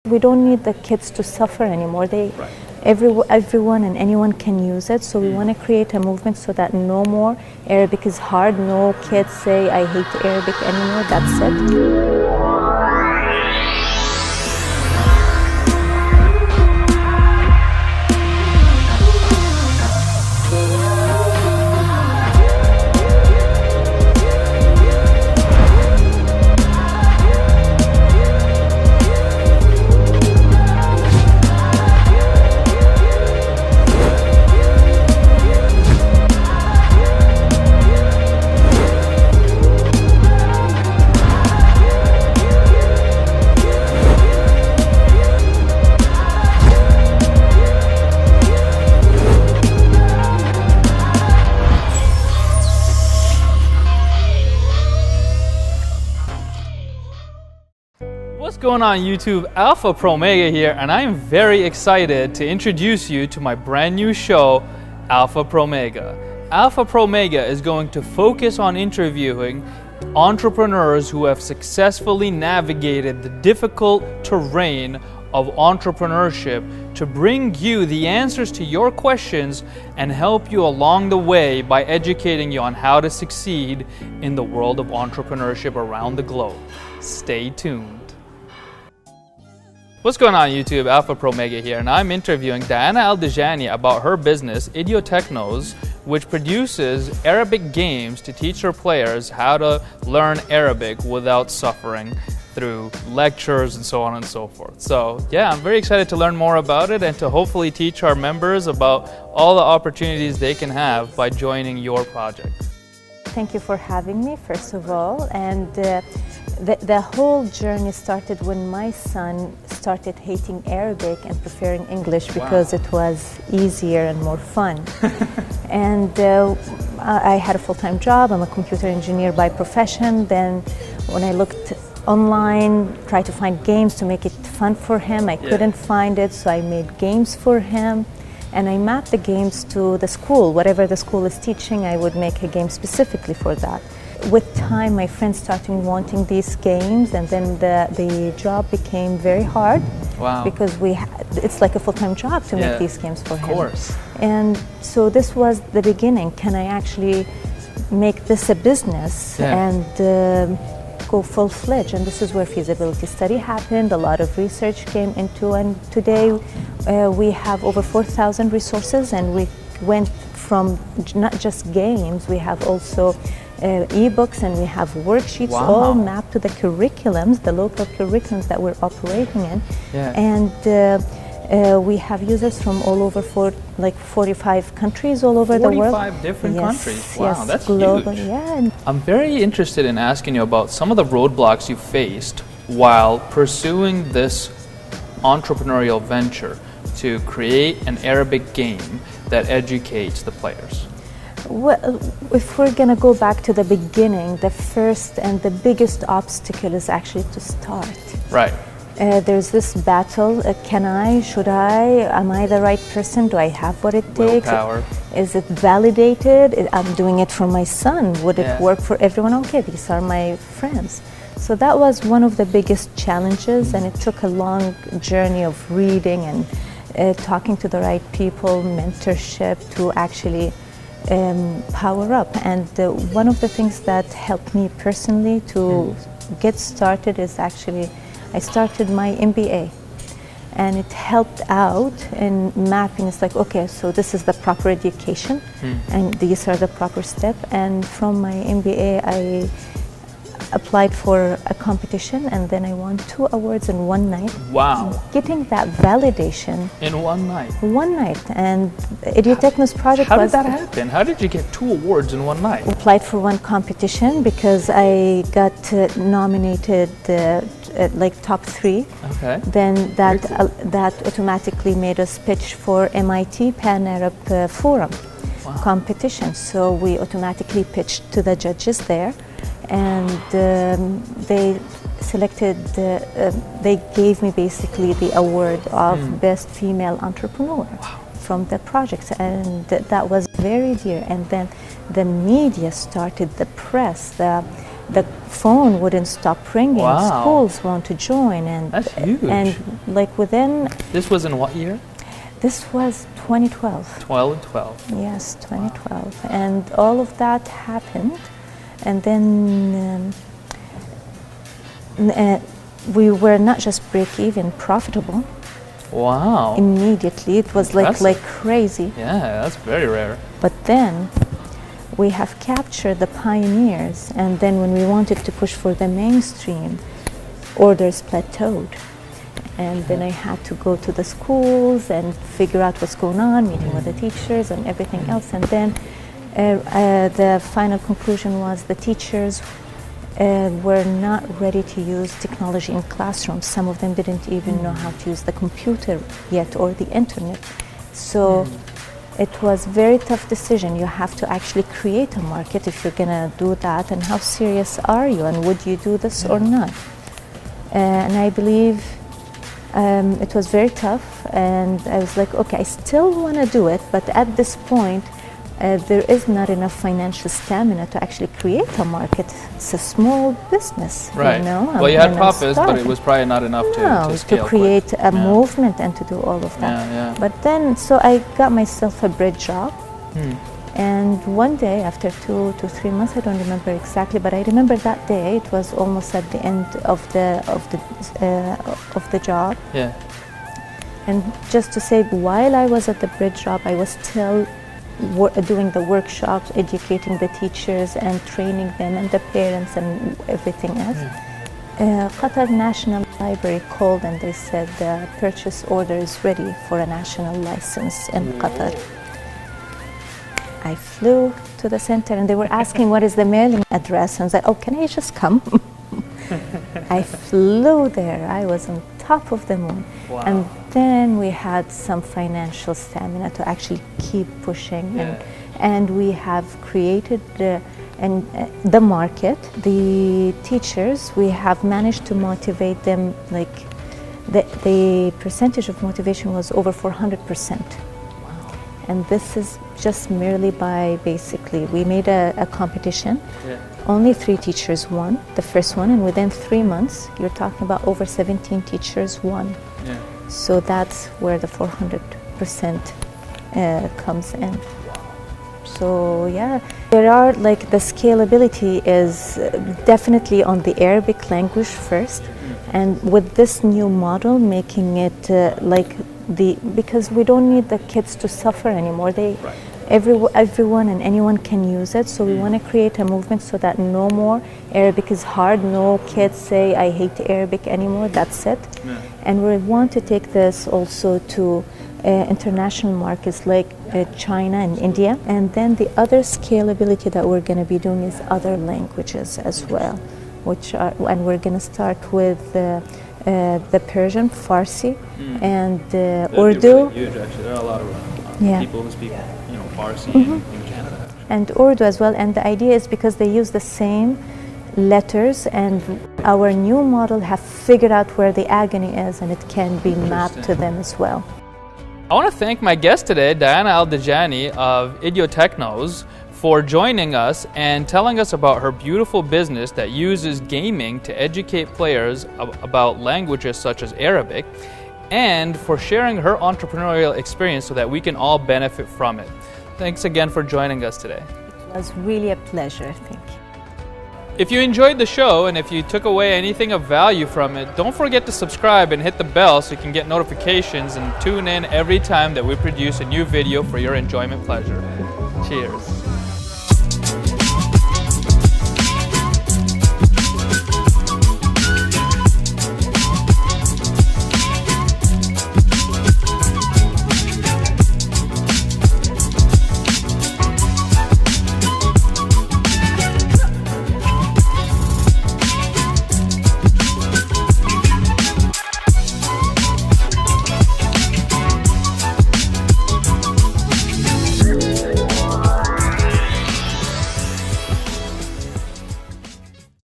We don't need the kids to suffer anymore. Everyone and anyone can use it. So we want to create a movement so that no more Arabic is hard. No kids say, I hate Arabic anymore. That's it. What's going on YouTube? AlphaProMega here, and I am very excited to introduce you to my brand new show, AlphaProMega. AlphaProMega is going to focus on interviewing entrepreneurs who have successfully navigated the difficult terrain of entrepreneurship to bring you the answers to your questions and help you along the way by educating you on how to succeed in the world of entrepreneurship around the globe. Stay tuned. What's going on YouTube? AlphaProMega here, and I'm interviewing Diana Al Dajani about her business, eduTechnoz, which produces Arabic games to teach her players how to learn Arabic without suffering through lectures and so on and so forth. So yeah, I'm very excited to learn more about it and to hopefully teach our members about all the opportunities they can have by joining your project. Thank you for having me, first of all. And the whole journey started when my son started hating Arabic and preferring English because it was easier and more fun. And I had a full-time job. I'm a computer engineer by profession. Then when I looked online, tried to find games to make it fun for him, I couldn't find it, so I made games for him. And I mapped the games to the school. Whatever the school is teaching, I would make a game specifically for that. With time, my friends started wanting these games, and then the job became very hard. Because it's like a full-time job to make these games for him. Of course. And so this was the beginning. Can I actually make this a business and go full-fledged? And this is where feasibility study happened. A lot of research came into, and today we have over 4,000 resources, and we went from not just games, we have also e-books, and we have worksheets all mapped to the curriculums, the local curriculums that we're operating in. And we have users from all over 45 countries all over the world. 45 different countries? Wow, that's global, huge. I'm very interested in asking you about some of the roadblocks you faced while pursuing this entrepreneurial venture to create an Arabic game that educates the players. Well, if we're going to go back to the beginning, the first and the biggest obstacle is actually to start. Right. There's this battle, should I, am I the right person, do I have what it takes? Willpower. Is it validated? I'm doing it for my son, would it work for everyone? Okay, these are my friends. So that was one of the biggest challenges, and it took a long journey of reading and talking to the right people, mentorship to actually power up. And one of the things that helped me personally to get started is actually I started my MBA, and it helped out in mapping. It's like, okay, so this is the proper education and these are the proper steps. And from my MBA I applied for a competition, and then I won 2 awards in one night. Wow. Getting that validation. In one night? One night. And eduTechnoz project How did that happen? How did you get 2 awards in one night? Applied for one competition because I got nominated like top 3. Okay. Then that automatically made us pitch for MIT Pan-Arab Forum competition. So we automatically pitched to the judges there, and they selected, they gave me basically the award of Best Female Entrepreneur from the project, and that was very dear. And then the media started, the press, the phone wouldn't stop ringing. Wow. Schools want to join, and That's huge. And like within, This was in what year? this was 2012. 12. Yes, 2012, and all of that happened, and then we were not just break even, profitable Wow. immediately. It was Impressive. like crazy. Yeah, that's very rare. But then we have captured the pioneers, and then when we wanted to push for the mainstream, orders plateaued. And then I had to go to the schools and figure out what's going on, meeting with the teachers and everything else. And then the final conclusion was the teachers were not ready to use technology in classrooms. Some of them didn't even know how to use the computer yet or the internet. So it was a very tough decision. You have to actually create a market if you're gonna do that, and how serious are you, and would you do this or not? And I believe it was very tough, and I was like, okay, I still want to do it, but at this point there is not enough financial stamina to actually create a market. It's a small business, Right. you know. Well, you had I'm profits, but it starting. was probably not enough to scale to create quick. a movement and to do all of that. Yeah. But then, so I got myself a bread job, and one day after 2 to 3 months, I don't remember exactly, but I remember that day. It was almost at the end of the job. Yeah. And just to say, while I was at the bread job, I was still doing the workshops, educating the teachers and training them and the parents and everything else. Qatar National Library called and they said the purchase order is ready for a national license in Qatar. I flew to the center and they were asking what is the mailing address, and I was like, oh, can I just come? I flew there. I was on top of the moon. Wow. And then we had some financial stamina to actually keep pushing, and we have created the market. The teachers, we have managed to motivate them, like the percentage of motivation was over 400%. And this is just merely by basically, we made a competition. Only 3 teachers won, the first one, and within 3 months, you're talking about over 17 teachers won. So that's where the 400% comes in. So yeah, there are like the scalability is definitely on the Arabic language first, and with this new model, making it because we don't need the kids to suffer anymore. Everyone and anyone can use it. So we want to create a movement so that no more Arabic is hard. No kids say I hate Arabic anymore. That's it. And we want to take this also to international markets like China and India. And then the other scalability that we're going to be doing is other languages as well, and we're going to start with the Persian, Farsi, and Urdu. Really huge, actually. There are a lot of people who speak, Farsi in Canada. And Urdu as well. And the idea is because they use the same letters, and our new model have figured out where the agony is, and it can be mapped to them as well. I want to thank my guest today, Diana Al Dajani of eduTechnoz, for joining us and telling us about her beautiful business that uses gaming to educate players about languages such as Arabic, and for sharing her entrepreneurial experience so that we can all benefit from it. Thanks again for joining us today. It was really a pleasure. Thank you. If you enjoyed the show and if you took away anything of value from it, don't forget to subscribe and hit the bell so you can get notifications and tune in every time that we produce a new video for your enjoyment pleasure. Cheers.